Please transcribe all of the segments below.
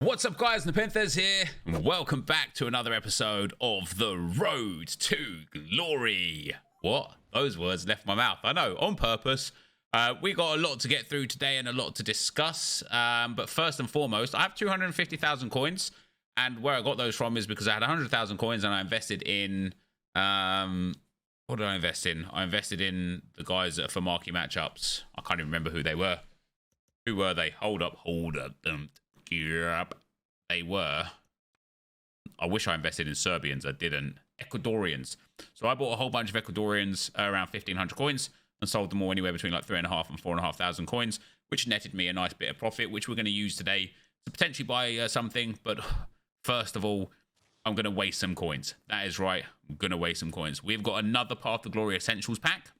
What's up, guys? NepentheZ here, and welcome back to another episode of The Road to Glory. What? Those words left my mouth. I know, on purpose. We got a lot to get through today and a lot to discuss. But first and foremost, I have 250,000 coins. And where I got those from is because I had 100,000 coins and I invested in... what did I invest in? I invested in the guys that are for marquee matchups. I can't even remember who they were. Who were they? Hold up. Yep, they were. I wish I invested in Serbians. I didn't. Ecuadorians. So I bought a whole bunch of Ecuadorians, around 1,500 coins, and sold them all anywhere between like 3,500 and 4,500 coins, which netted me a nice bit of profit, which we're going to use today to potentially buy something. But first of all, I'm going to waste some coins. That is right. I'm going to waste some coins. We've got another Path to Glory Essentials pack.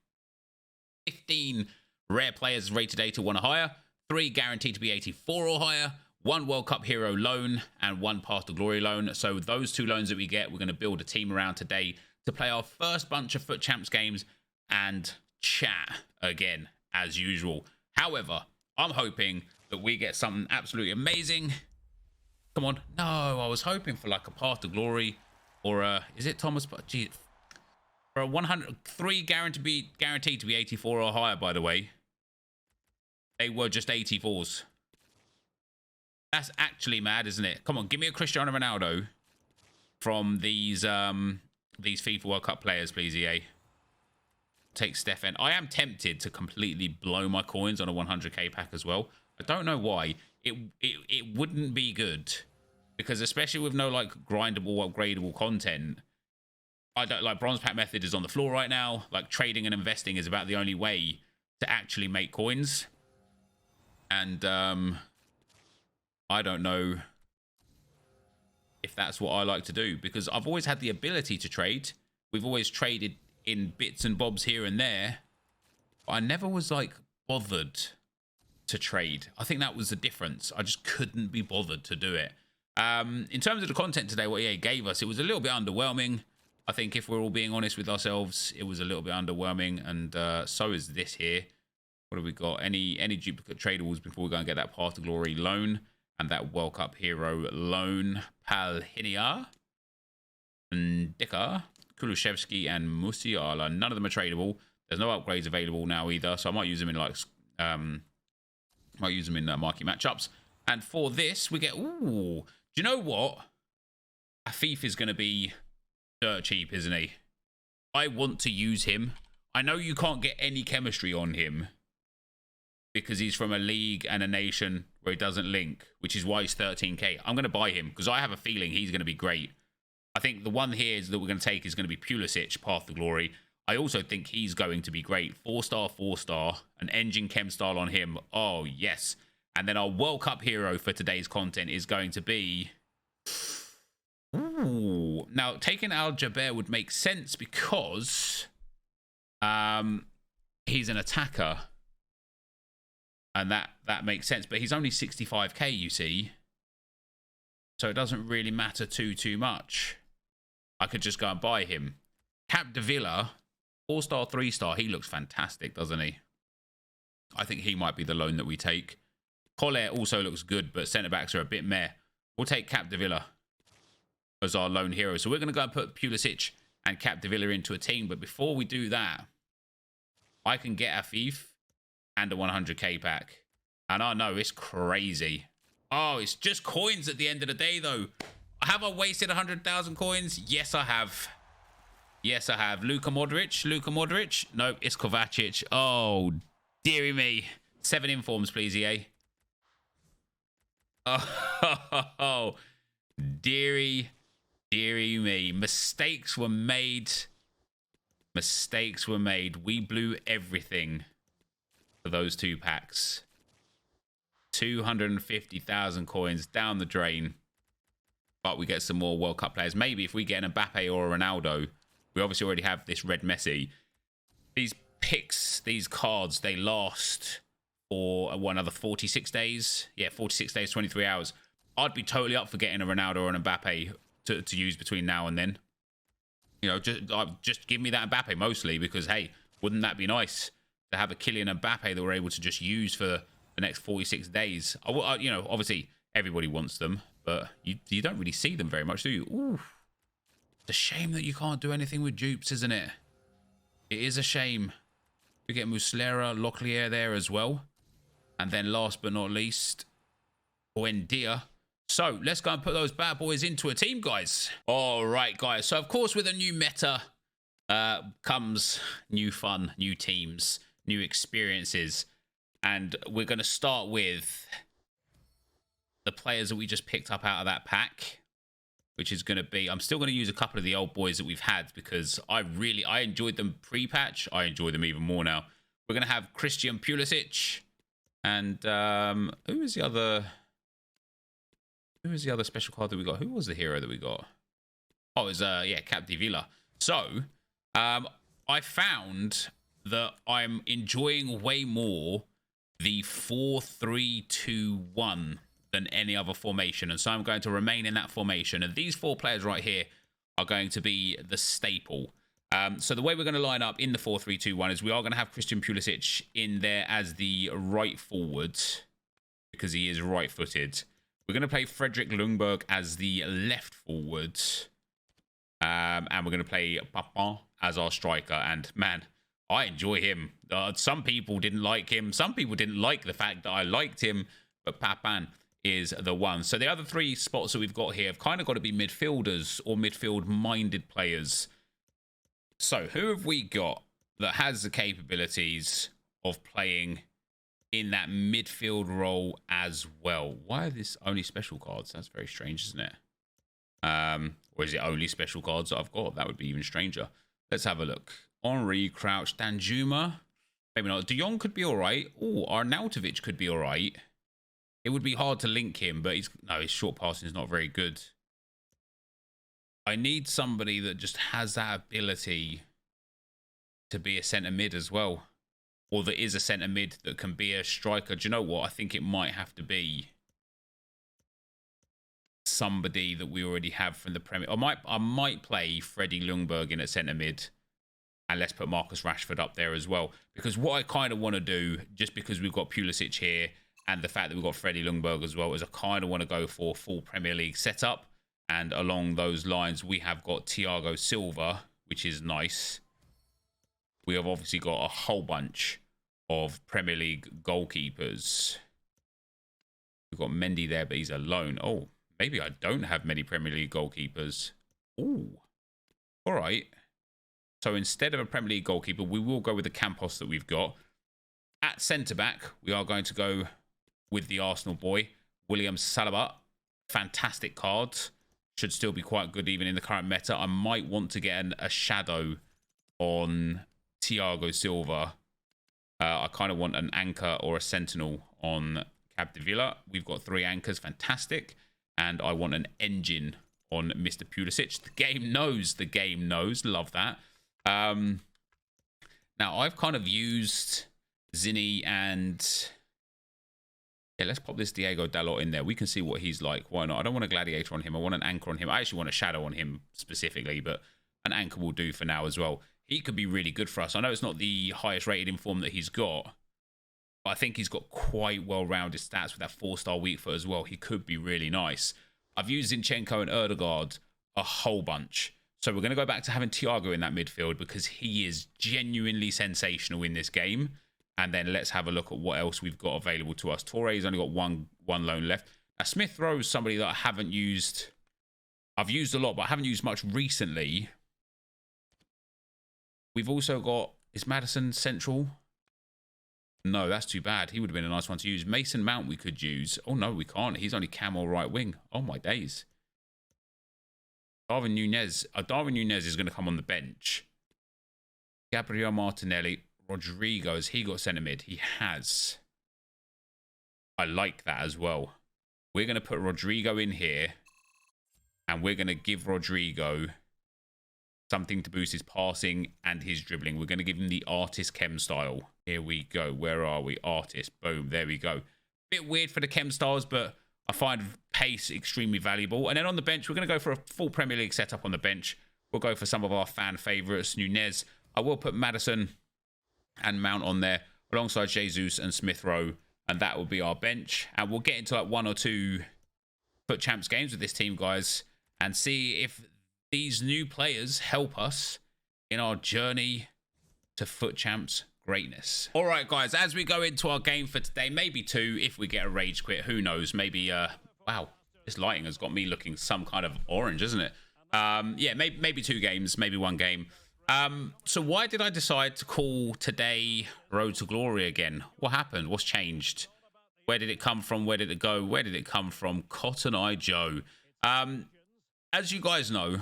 15 rare players rated 81 or higher. 3 guaranteed to be 84 or higher. 1 World Cup Hero loan and 1 Path to Glory loan. So those 2 loans that we get, we're going to build a team around today to play our first bunch of Foot Champs games and chat again, as usual. However, I'm hoping that we get something absolutely amazing. Come on. No, I was hoping for like a Path to Glory or is it Thomas? Gee, for a 103 guaranteed to be 84 or higher, by the way. They were just 84s. That's actually mad, isn't it? Come on, give me a Cristiano Ronaldo from these FIFA World Cup players, please, EA. Take Stefan. I am tempted to completely blow my coins on a 100k pack as well. I don't know why. It wouldn't be good, because especially with no like grindable, upgradable content, I don't like bronze pack method is on the floor right now. Like trading and investing is about the only way to actually make coins, and I don't know if that's what I like to do, because I've always had the ability to trade. We've always traded in bits and bobs here and there. But I never was like bothered to trade. I think that was the difference. I just couldn't be bothered to do it. In terms of the content today, what EA gave us, it was a little bit underwhelming. I think if we're all being honest with ourselves, it was a little bit underwhelming, and so is this here. What have we got? Any duplicate tradables before we go and get that Path to Glory loan? And that World Cup Hero loan. Palhinia, Ndika, Kulusevski, and Musiala. None of them are tradable. There's no upgrades available now either, so I might use them in like marquee matchups. And for this, we get do you know what? Afif is going to be dirt cheap, isn't he? I want to use him. I know you can't get any chemistry on him because he's from a league and a nation where he doesn't link, which is why he's 13k. I'm going to buy him because I have a feeling he's going to be great. I think the one here is that we're going to take is going to be Pulisic, Path to Glory. I also think he's going to be great. 4-star, 4-star, an engine chem style on him. Oh, yes. And then our World Cup hero for today's content is going to be... Ooh. Now, taking Al-Jaber would make sense because he's an attacker. And that makes sense, but he's only 65k, you see. So it doesn't really matter too much. I could just go and buy him. Capdevila, 4-star, 3-star. He looks fantastic, doesn't he? I think he might be the loan that we take. Collet also looks good, but centre-backs are a bit meh. We'll take Capdevila as our lone hero. So we're going to go and put Pulisic and Capdevila into a team. But before we do that, I can get Afif and a 100k pack. And I know it's crazy. Oh, it's just coins at the end of the day, though. Have I wasted 100,000 coins? Yes, I have. Yes, I have. Luka Modric. Nope, it's Kovacic. Oh, dearie me. 7 informs, please, EA. Oh, dearie me. Mistakes were made. We blew everything for those 2 packs. 250,000 coins down the drain. But we get some more World Cup players. Maybe if we get an Mbappe or a Ronaldo, we obviously already have this red Messi. These picks, these cards, they last for another 46 days. Yeah, 46 days, 23 hours. I'd be totally up for getting a Ronaldo or an Mbappe to use between now and then. You know, just give me that Mbappe mostly, because, hey, wouldn't that be nice to have a Kylian Mbappe that we're able to just use for the next 46 days? You know, obviously, everybody wants them, but you don't really see them very much, do you? Ooh, it's a shame that you can't do anything with dupes, isn't it? It is a shame. We get Muslera, Locklear there as well. And then last but not least, Buendia. So let's go and put those bad boys into a team, guys. All right, guys. So, of course, with a new meta comes new fun, new teams, new experiences. And we're going to start with the players that we just picked up out of that pack, which is going to be... I'm still going to use a couple of the old boys that we've had because I enjoyed them pre-patch. I enjoy them even more now. We're going to have Christian Pulisic. And who is the other special card that we got? Who was the hero that we got? Oh, it was Capdevila. So I found that I'm enjoying way more the 4-3-2-1 than any other formation, and so I'm going to remain in that formation. And these four players right here are going to be the staple. So the way we're going to line up in the 4-3-2-1 is we are going to have Christian Pulisic in there as the right forward because he is right-footed. We're going to play Frederick Ljungberg as the left forward. And we're going to play Papin as our striker. And, man, I enjoy him. Some people didn't like him. Some people didn't like the fact that I liked him. But Papin is the one. So the other three spots that we've got here have kind of got to be midfielders or midfield-minded players. So who have we got that has the capabilities of playing in that midfield role as well? Why are this only special cards? That's very strange, isn't it? Or is it only special cards that I've got? That would be even stranger. Let's have a look. Henry, Crouch, Danjuma. Maybe not. De Jong could be all right. Oh, Arnautovic could be all right. It would be hard to link him, but his short passing is not very good. I need somebody that just has that ability to be a centre mid as well. Or that is a centre mid that can be a striker. Do you know what? I think it might have to be somebody that we already have from the Premier. I might play Freddie Ljungberg in at centre mid. And let's put Marcus Rashford up there as well. Because what I kind of want to do, just because we've got Pulisic here and the fact that we've got Freddie Ljungberg as well, is I kind of want to go for full Premier League setup. And along those lines, we have got Thiago Silva, which is nice. We have obviously got a whole bunch of Premier League goalkeepers. We've got Mendy there, but he's alone. Oh, maybe I don't have many Premier League goalkeepers. Ooh. All right. So instead of a Premier League goalkeeper, we will go with the Campos that we've got. At centre-back, we are going to go with the Arsenal boy, William Saliba. Fantastic card. Should still be quite good even in the current meta. I might want to get a shadow on Thiago Silva. I kind of want an anchor or a sentinel on Capdevila. We've got 3 anchors. Fantastic. And I want an engine on Mr. Pulisic. The game knows. The game knows. Love that. Now, I've kind of used Zinni and... Yeah, let's pop this Diego Dalot in there. We can see what he's like. Why not? I don't want a gladiator on him. I want an anchor on him. I actually want a shadow on him specifically, but an anchor will do for now as well. He could be really good for us. I know it's not the highest rated inform that he's got, but I think he's got quite well-rounded stats with that 4-star weak foot as well. He could be really nice. I've used Zinchenko and Erdegaard a whole bunch. So we're going to go back to having Thiago in that midfield because he is genuinely sensational in this game. And then let's have a look at what else we've got available to us. Torre's only got one loan left. Now, Smith Rowe's somebody that I haven't used. I've used a lot, but I haven't used much recently. We've also got... Is Maddison central? No, that's too bad. He would have been a nice one to use. Mason Mount we could use. Oh, no, we can't. He's only cam or right wing. Oh, my days. Darwin Nunez. Darwin Nunez is going to come on the bench. Gabriel Martinelli. Rodrigo, has he got centre mid? He has. I like that as well. We're going to put Rodrigo in here. And we're going to give Rodrigo something to boost his passing and his dribbling. We're going to give him the artist chem style. Here we go. Where are we? Artist. Boom. There we go. Bit weird for the chem styles, but I find pace extremely valuable. And then on the bench, we're going to go for a full Premier League setup on the bench. We'll go for some of our fan favourites. Nunez. I will put Maddison and Mount on there alongside Jesus and Smith Rowe, and that will be our bench. And we'll get into like 1 or 2 FUT Champs games with this team, guys, and see if these new players help us in our journey to FUT Champs greatness. All right, guys, as we go into our game for today, maybe 2 if we get a rage quit. Who knows? Maybe, wow, this lighting has got me looking some kind of orange, isn't it? Yeah, maybe 2 games, maybe 1 game. So why did I decide to call today Road to Glory again? What happened? What's changed? Where did it come from? Where did it go? Where did it come from? Cotton Eye Joe. As you guys know,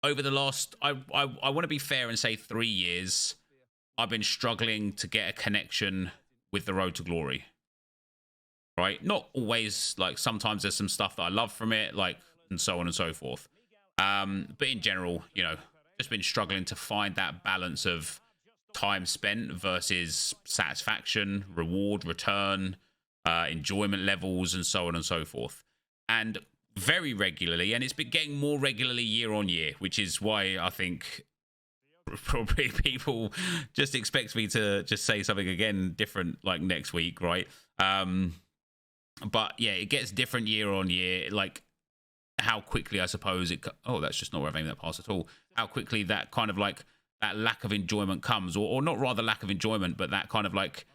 over the last, I want to be fair and say 3 years, I've been struggling to get a connection with the Road to Glory. Right? Not always, like, sometimes there's some stuff that I love from it, like, and so on and so forth. But in general, you know, just been struggling to find that balance of time spent versus satisfaction, reward, return, enjoyment levels, and so on and so forth. And very regularly, and it's been getting more regularly year on year, which is why I think probably people just expect me to just say something again different like next week, right? But yeah, it gets different year on year, like how quickly, I suppose it, oh, that's just not where I've aimed that pass at all, how quickly that kind of like that lack of enjoyment comes, or not rather lack of enjoyment, but that kind of like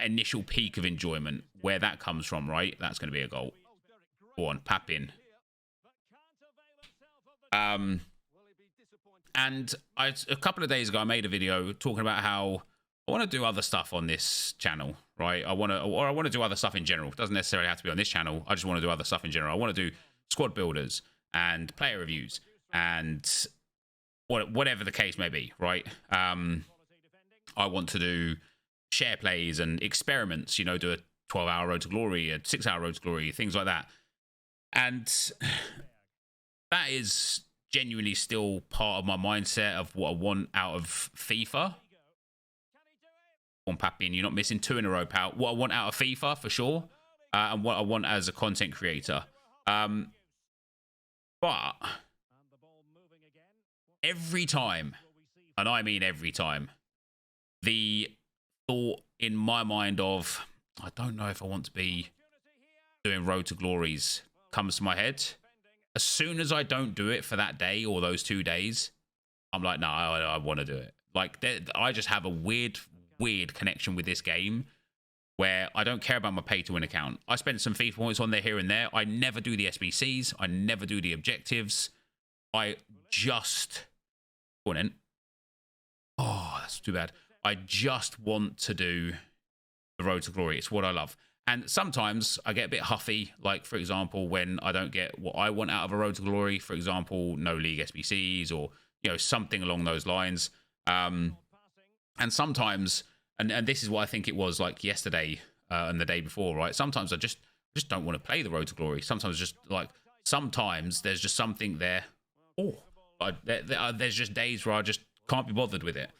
initial peak of enjoyment, where that comes from, right? That's going to be a goal. Go on, pap in. And a couple of days ago, I made a video talking about how I want to do other stuff on this channel, right? I want to do other stuff in general. It doesn't necessarily have to be on this channel. I just want to do other stuff in general. I want to do squad builders and player reviews and whatever the case may be, right? I want to do share plays and experiments, you know, do a 12-hour Road to Glory, a 6-hour Road to Glory, things like that. And that is genuinely still part of my mindset of what I want out of FIFA. On Papin, you're not missing 2 in a row, pal. What I want out of FIFA, for sure, and what I want as a content creator. But every time, and I mean every time, the thought in my mind of, I don't know if I want to be doing Road to Glories comes to my head. As soon as I don't do it for that day or those 2 days, I'm like, no, I want to do it. Like, I just have a weird connection with this game where I don't care about my pay-to-win account. I spend some FIFA points on there here and there. I never do the SBCs. I never do the objectives. I just... Go on in. Oh, that's too bad. I just want to do the Road to Glory. It's what I love. And sometimes I get a bit huffy, like, for example, when I don't get what I want out of a Road to Glory. For example, no league SBCs or, you know, something along those lines. And sometimes, and this is what I think it was like yesterday and the day before, right? Sometimes I just don't want to play the Road to Glory. Sometimes just like, sometimes there's just something there. Oh, there's just days where I just can't be bothered with it.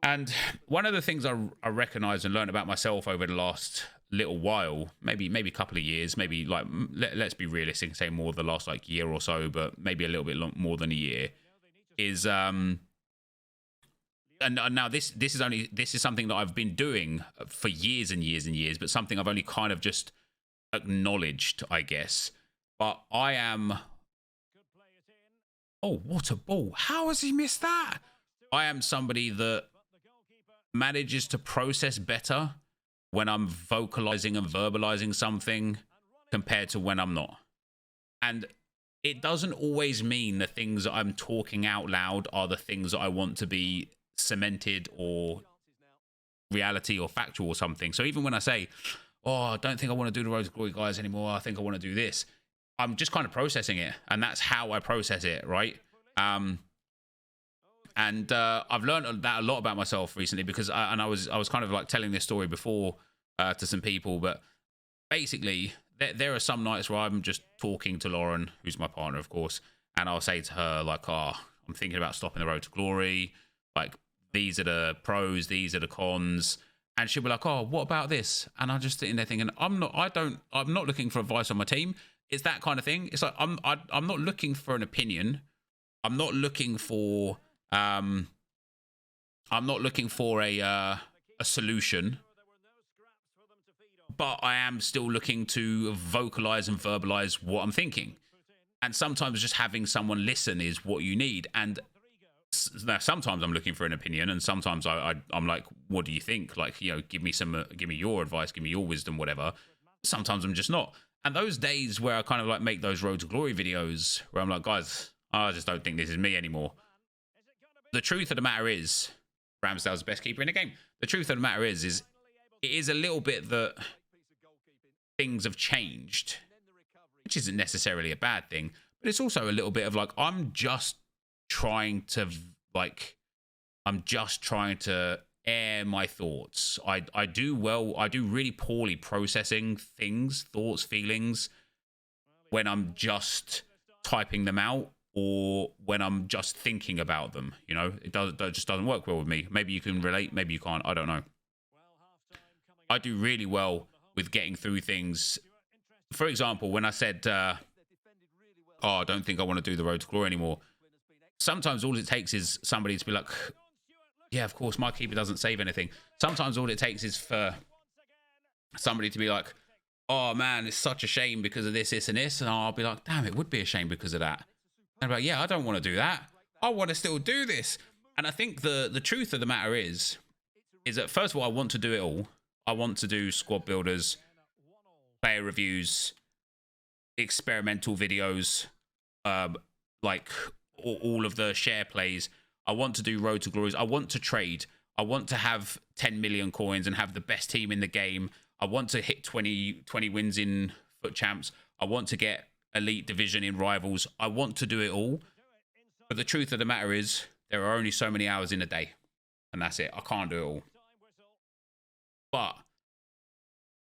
And one of the things I recognize and learned about myself over the last little while, maybe a couple of years, maybe like, let's be realistic and say more the last like year or so, but maybe a little bit more than a year, is and now this is something that I've been doing for years and years and years, but something I've only kind of just acknowledged, I guess. But I am... Oh, what a ball. How has he missed that? I am somebody that manages to process better when I'm vocalizing and verbalizing something compared to when I'm not. And it doesn't always mean the things that I'm talking out loud are the things that I want to be cemented or reality or factual or something. So even when I say, oh, I don't think I want to do the Road to Glory guys anymore, I think I want to do this, I'm just kind of processing it, and that's how I process it, right? And I've learned that a lot about myself recently, because I was kind of like telling this story before to some people, but basically there are some nights where I'm just talking to Lauren, who's my partner, of course, and I'll say to her like, oh, I'm thinking about stopping the Road to Glory, like, these are the pros, these are the cons, and she'll be like, oh, what about this? And I'm just sitting there thinking, I'm not looking for advice on my team. It's that kind of thing. It's like, I'm not looking for an opinion. I'm not looking for a solution. but I am still looking to vocalize and verbalize what I'm thinking. And sometimes just having someone listen is what you need. And now sometimes I'm looking for an opinion, and sometimes I'm like, what do you think? Like, you know, give me your advice, give me your wisdom, whatever. Sometimes I'm just not. And those days where I kind of like make those Road to Glory videos where I'm like, guys, I just don't think this is me anymore. The truth of the matter is, Ramsdale's the best keeper in the game. The truth of the matter is it is a little bit that things have changed, which isn't necessarily a bad thing, but it's also a little bit of like, I'm just trying to air my thoughts. I do really poorly processing things, thoughts, feelings when I'm just typing them out or when I'm just thinking about them. You know, it just doesn't work well with me. Maybe you can relate, maybe you can't, I don't know. I do really well with getting through things. For example, when I said, oh, I don't think I want to do the Road to Glory anymore. Sometimes all it takes is somebody to be like, yeah, of course, my keeper doesn't save anything. Sometimes all it takes is for somebody to be like, oh, man, it's such a shame because of this, this, and this. And I'll be like, damn, it would be a shame because of that. And I'm like, yeah, I don't want to do that. I want to still do this. And I think the truth of the matter is that, first of all, I want to do it all. I want to do squad builders, player reviews, experimental videos, like all of the share plays. I want to do Road to Glories. I want to trade. I want to have 10 million coins and have the best team in the game. I want to hit 20 wins in Foot Champs. I want to get Elite Division in Rivals. I want to do it all. But the truth of the matter is, there are only so many hours in a day. And that's it. I can't do it all. But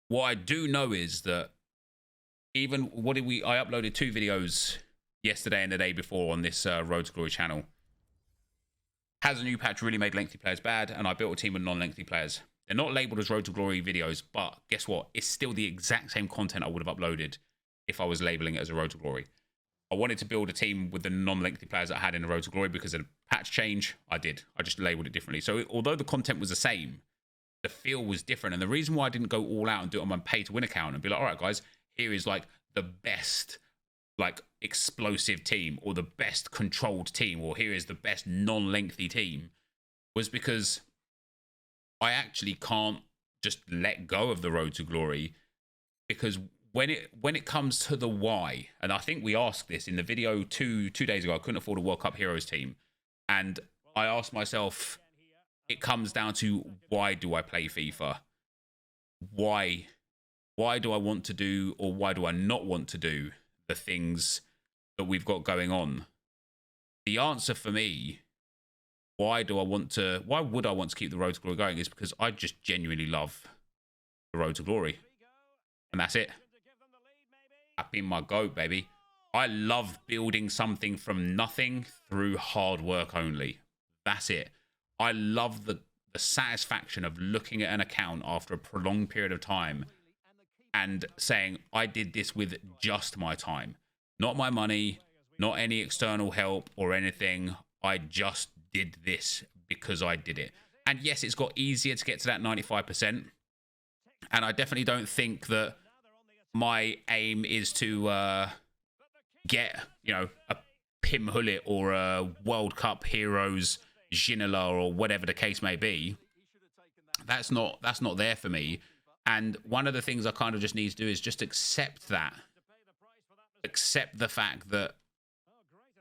what I do know is that I uploaded 2 videos yesterday and the day before on this Road to Glory channel. Has a new patch really made lengthy players bad? And I built a team of non-lengthy players. They're not labeled as Road to Glory videos, but guess what? It's still the exact same content I would have uploaded if I was labeling it as a Road to Glory. I wanted to build a team with the non-lengthy players that I had in the Road to Glory because of the patch change. I did. I just labeled it differently. So although the content was the same, the feel was different. And the reason why I didn't go all out and do it on my pay-to-win account and be like, all right, guys, here is like the best like explosive team or the best controlled team, or here is the best non-lengthy team, was because I actually can't just let go of the Road to Glory, because when it comes to the why, and I think we asked this in the video two days ago, I couldn't afford a World Cup Heroes team, and I asked myself, it comes down to, why do I play FIFA? Why do I want to do, or why do I not want to do the things that we've got going on? The answer for me, why would I want to keep the Road to Glory going, is because I just genuinely love the Road to Glory. And that's it. I've been my goat, baby. I love building something from nothing through hard work only. That's it. I love the satisfaction of looking at an account after a prolonged period of time and saying, I did this with just my time. Not my money, not any external help or anything. I just did this because I did it. And yes, it's got easier to get to that 95%. And I definitely don't think that my aim is to get, a Pim Hullet or a World Cup Heroes Ginola or whatever the case may be. That's not there for me. And one of the things I kind of just need to do is just accept that. Accept the fact that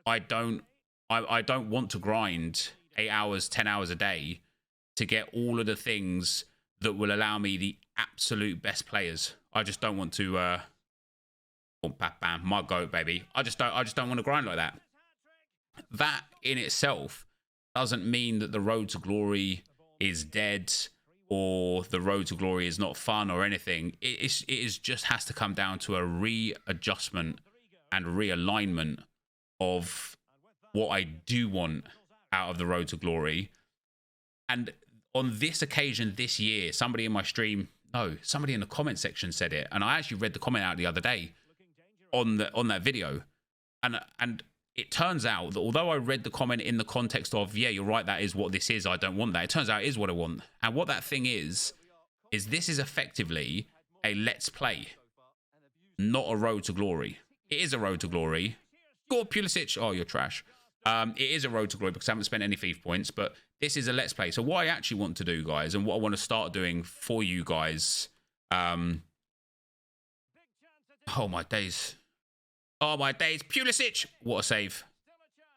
I don't want to grind 8 hours, 10 hours a day to get all of the things that will allow me the absolute best players. I just don't want to my goat, baby. I just don't want to grind like that. That in itself doesn't mean that the Road to Glory is dead or the Road to Glory is not fun or anything. It is just has to come down to a readjustment and realignment of what I do want out of the Road to Glory. And on this occasion this year, somebody in the comment section said it, and I actually read the comment out the other day on that video, and it turns out that although I read the comment in the context of, yeah, you're right, that is what this is, I don't want that, it turns out it is what I want. And what that thing is this is effectively a let's play, not a road to glory. It is a road to glory. Go Pulisic. Oh, you're trash. It is a road to glory because I haven't spent any FIFA points, but this is a let's play. So what I actually want to do, guys, and what I want to start doing for you guys, oh my days. Oh my days. Pulisic. What a save.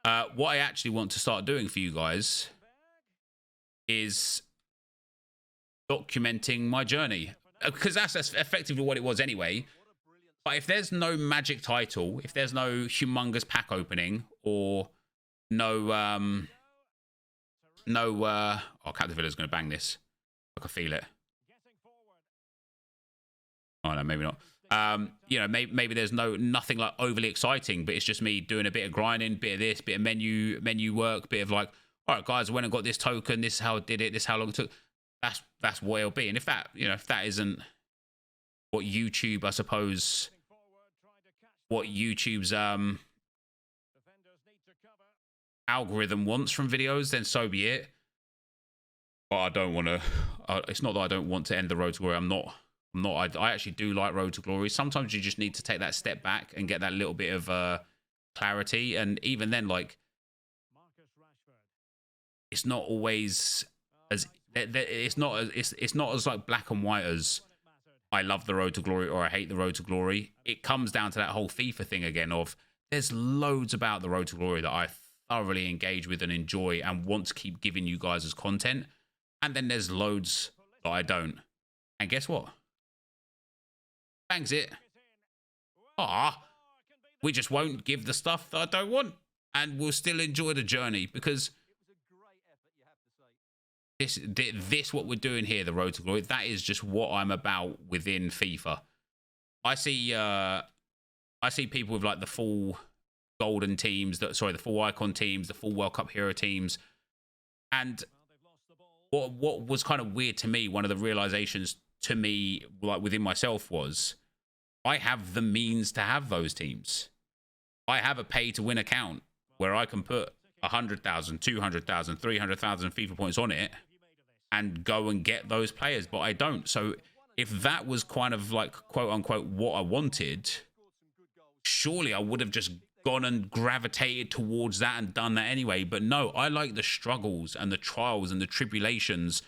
What I actually want to start doing for you guys is documenting my journey, because that's effectively what it was anyway. But if there's no magic title, if there's no humongous pack opening, or no oh, Captain Villa's going to bang this. I can feel it. Oh no, maybe not. You know, maybe there's nothing like overly exciting, but it's just me doing a bit of grinding, bit of this, bit of menu work, bit of like, all right, guys, I went and got this token. This is how I did it. This is how long it took. That's what it'll be. And if that, you know, if that isn't what YouTube, I suppose, what YouTube's algorithm wants from videos, then so be it. But I don't want to. It's not that I don't want to end the road to glory. I'm not. I actually do like road to glory. Sometimes you just need to take that step back and get that little bit of clarity. And even then, like, it's not always as it's not as like black and white as I love the road to glory or I hate the road to glory. It comes down to that whole FIFA thing again of there's loads about the road to glory that I thoroughly engage with and enjoy and want to keep giving you guys as content. And then there's loads that I don't. And guess what? Bangs it. We just won't give the stuff that I don't want. And we'll still enjoy the journey, because this what we're doing here, the road to glory, that is just what I'm about within FIFA. I see people with like the full golden teams, the full icon teams, the full World Cup hero teams. And what was kind of weird to me, one of the realizations to me, like within myself, was I have the means to have those teams. I have a pay to win account where I can put 100,000, 200,000, 300,000 FIFA points on it and go and get those players, but I don't. So if that was kind of like quote unquote what I wanted, surely I would have just gone and gravitated towards that and done that anyway. But no, I like the struggles and the trials and the tribulations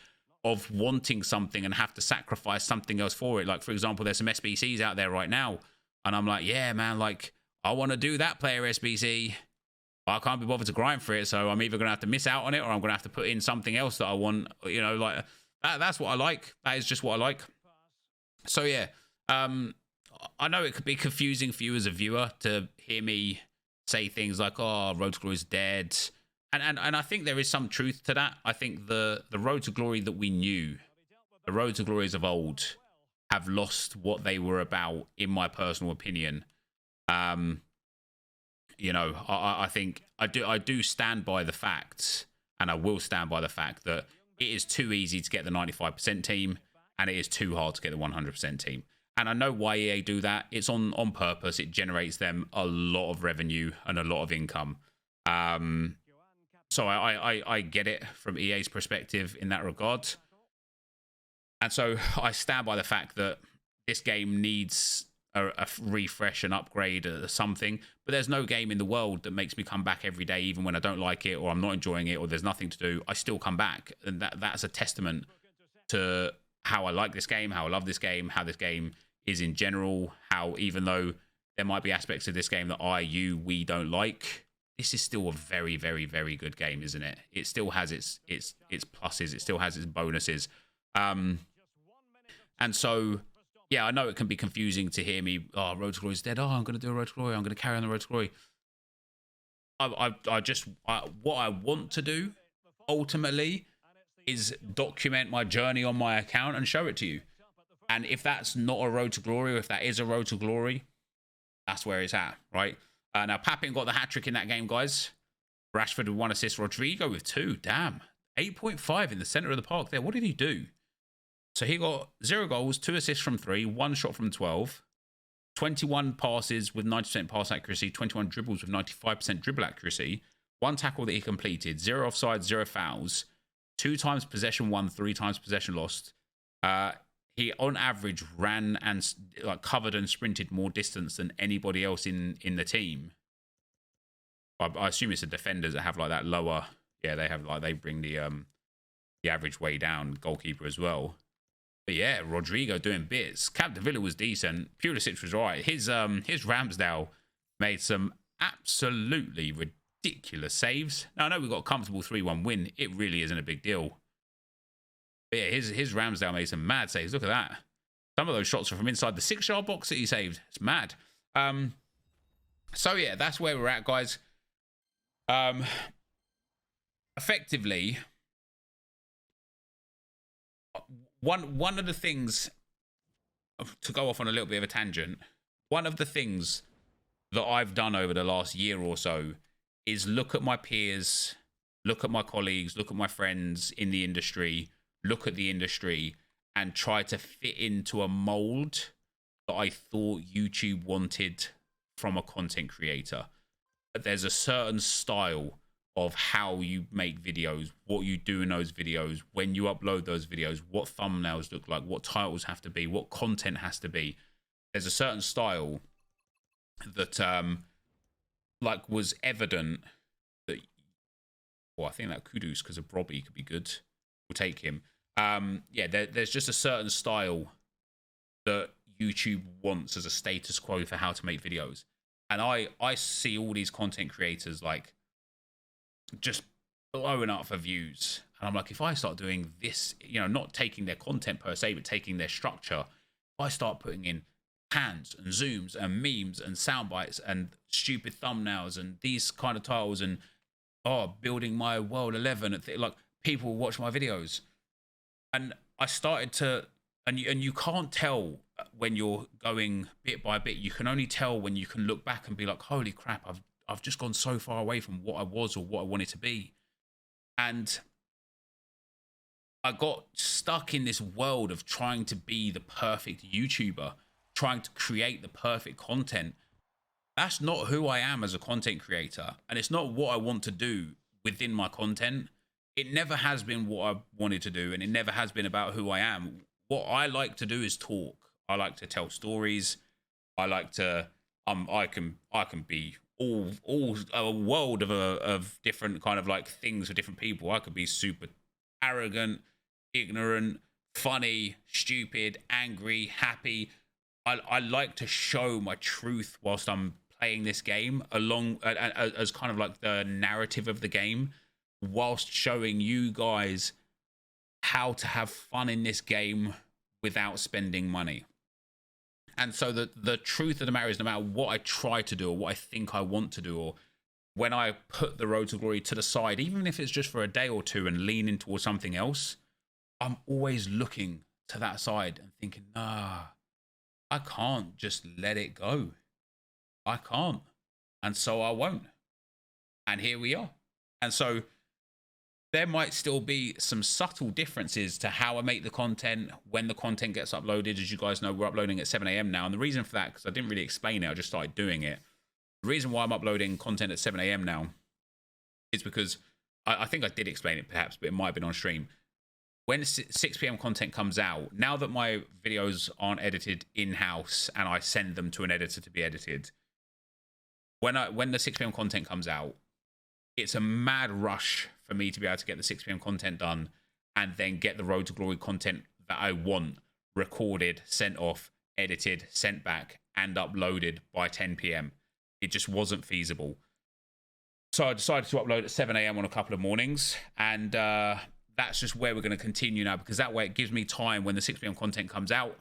of wanting something and have to sacrifice something else for it. Like, for example, there's some SBCs out there right now, and I'm like, yeah, man, like, I want to do that player SBC, but I can't be bothered to grind for it, so I'm either going to have to miss out on it or I'm going to have to put in something else that I want, you know, like, that's what I like. That is just what I like. So, yeah, I know it could be confusing for you as a viewer to hear me say things like, oh, Road to Glory is dead. And I think there is some truth to that. I think the Road to Glory that we knew, the Road to Glories of old, have lost what they were about, in my personal opinion. You know, I think I do stand by the fact, and I will stand by the fact, that it is too easy to get the 95% team, and it is too hard to get the 100% team. And I know why EA do that. It's on purpose. It generates them a lot of revenue and a lot of income. So I get it from EA's perspective in that regard. And so I stand by the fact that this game needs a refresh, an upgrade, or something. But there's no game in the world that makes me come back every day, even when I don't like it or I'm not enjoying it or there's nothing to do. I still come back. And that's a testament to how I like this game, how I love this game, how this game is in general, how even though there might be aspects of this game that we don't like, this is still a very, very, very good game, isn't it? It still has its pluses. It still has its bonuses. And so, yeah, I know it can be confusing to hear me, oh, Road to Glory is dead. Oh, I'm going to do a Road to Glory. I'm going to carry on the Road to Glory. What I want to do, ultimately, is document my journey on my account and show it to you. And if that's not a Road to Glory, or if that is a Road to Glory, that's where it's at, right? Now, Papin got the hat-trick in that game, guys. Rashford with 1 assist. Rodrigo with 2. Damn. 8.5 in the centre of the park there. What did he do? So he got 0 goals, 2 assists from 3, 1 shot from 12, 21 passes with 90% pass accuracy, 21 dribbles with 95% dribble accuracy, 1 tackle that he completed, 0 offside, 0 fouls, 2 times possession won, 3 times possession lost. he on average ran and like covered and sprinted more distance than anybody else in the team. I assume it's the defenders that have like that lower. Yeah, they have like they bring the average way down. Goalkeeper as well. But yeah, Rodrigo doing bits. Capdevila was decent. Pulisic was right. His Ramsdale made some absolutely ridiculous saves. Now I know we got a comfortable 3-1 win. It really isn't a big deal. But yeah, his Ramsdale made some mad saves. Look at that. Some of those shots are from inside the 6-yard box that he saved. It's mad. So yeah, that's where we're at, guys. Effectively, one of the things, to go off on a little bit of a tangent, one of the things that I've done over the last year or so is look at my peers, look at my colleagues, look at my friends in the industry, look at the industry, and try to fit into a mold that I thought YouTube wanted from a content creator. But there's a certain style of how you make videos, what you do in those videos, when you upload those videos, what thumbnails look like, what titles have to be, what content has to be. There's a certain style that like was evident that, well, I think that Kudus because of Robbie could be good. We'll take him. Yeah, there's just a certain style that YouTube wants as a status quo for how to make videos. And I see all these content creators like just blowing up for views. And I'm like, if I start doing this, you know, not taking their content per se, but taking their structure, if I start putting in pans and zooms and memes and sound bites and stupid thumbnails and these kind of titles and building my world 11 and like people watch my videos. And I started to, and you can't tell when you're going bit by bit. You can only tell when you can look back and be like, holy crap, I've just gone so far away from what I was or what I wanted to be. And I got stuck in this world of trying to be the perfect YouTuber, trying to create the perfect content. That's not who I am as a content creator. And it's not what I want to do within my content. It never has been what I wanted to do, and it never has been about who I am. What I like to do is talk. I like to tell stories. I like to I can be all a world of different kind of like things for different people. I could be super arrogant, ignorant, funny, stupid, angry, happy. I like to show my truth whilst I'm playing this game along as kind of like the narrative of the game, whilst showing you guys how to have fun in this game without spending money. And so the truth of the matter is, no matter what I try to do or what I think I want to do, or when I put the road to glory to the side, even if it's just for a day or two and lean into something else, I'm always looking to that side and thinking, nah, I can't just let it go. I can't. And so I won't. And here we are. And so there might still be some subtle differences to how I make the content when the content gets uploaded. As you guys know, we're uploading at 7 a.m. now. And the reason for that, because I didn't really explain it, I just started doing it. The reason why I'm uploading content at 7 a.m. now is because I think I did explain it perhaps, but it might have been on stream. When 6 p.m. content comes out, now that my videos aren't edited in-house and I send them to an editor to be edited, when the 6 p.m. content comes out, it's a mad rush for me to be able to get the 6 p.m. content done and then get the Road to Glory content that I want recorded, sent off, edited, sent back, and uploaded by 10 p.m. It just wasn't feasible. So I decided to upload at 7 a.m. on a couple of mornings, and that's just where we're going to continue now, because that way it gives me time when the 6 p.m. content comes out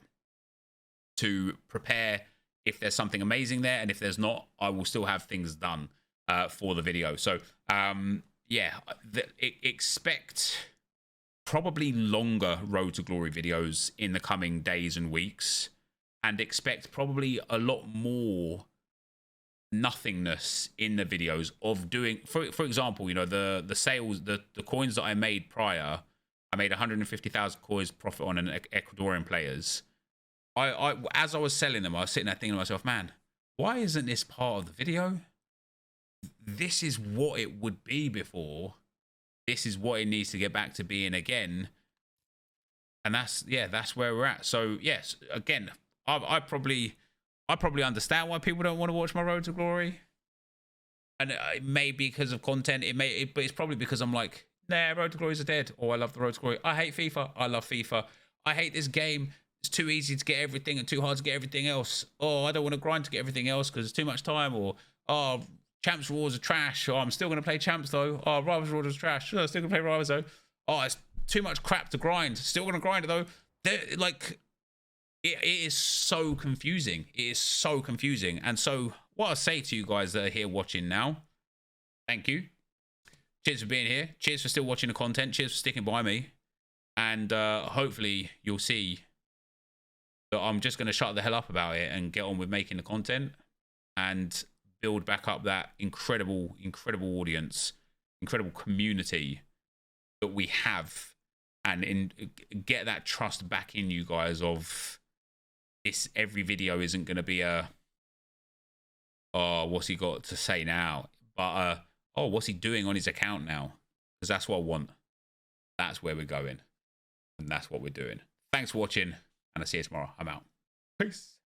to prepare if there's something amazing there, and if there's not, I will still have things done for the video. So yeah, expect probably longer Road to Glory videos in the coming days and weeks, and expect probably a lot more nothingness in the videos of doing, for example, you know, the sales, the coins that I made prior. I made 150,000 coins profit on an Ecuadorian players. I as I was selling them, I was sitting there thinking to myself, man, why isn't this part of the video? This is what it would be before. This is what it needs to get back to being again. And that's where we're at. So yes, again, I probably understand why people don't want to watch my Road to Glory. And it may be because of content. But it's probably because I'm like, nah, Road to Glory's are dead. Or I love the Road to Glory. I hate FIFA. I love FIFA. I hate this game. It's too easy to get everything and too hard to get everything else. Oh, I don't want to grind to get everything else because it's too much time. Or, oh, Champs Rewards are trash. Oh, I'm still going to play Champs though. Oh, Rivals Rewards are trash. Oh, I'm still going to play Rivals though. Oh, it's too much crap to grind. Still going to grind it though. Like, it is so confusing. It is so confusing. And so what I say to you guys that are here watching now, thank you. Cheers for being here. Cheers for still watching the content. Cheers for sticking by me. And hopefully you'll see that I'm just going to shut the hell up about it and get on with making the content and build back up that incredible audience, incredible community that we have, and get that trust back in you guys of this. Every video isn't going to be a, oh, what's he got to say now? But, oh, what's he doing on his account now? Because that's what I want. That's where we're going. And that's what we're doing. Thanks for watching, and I'll see you tomorrow. I'm out. Peace.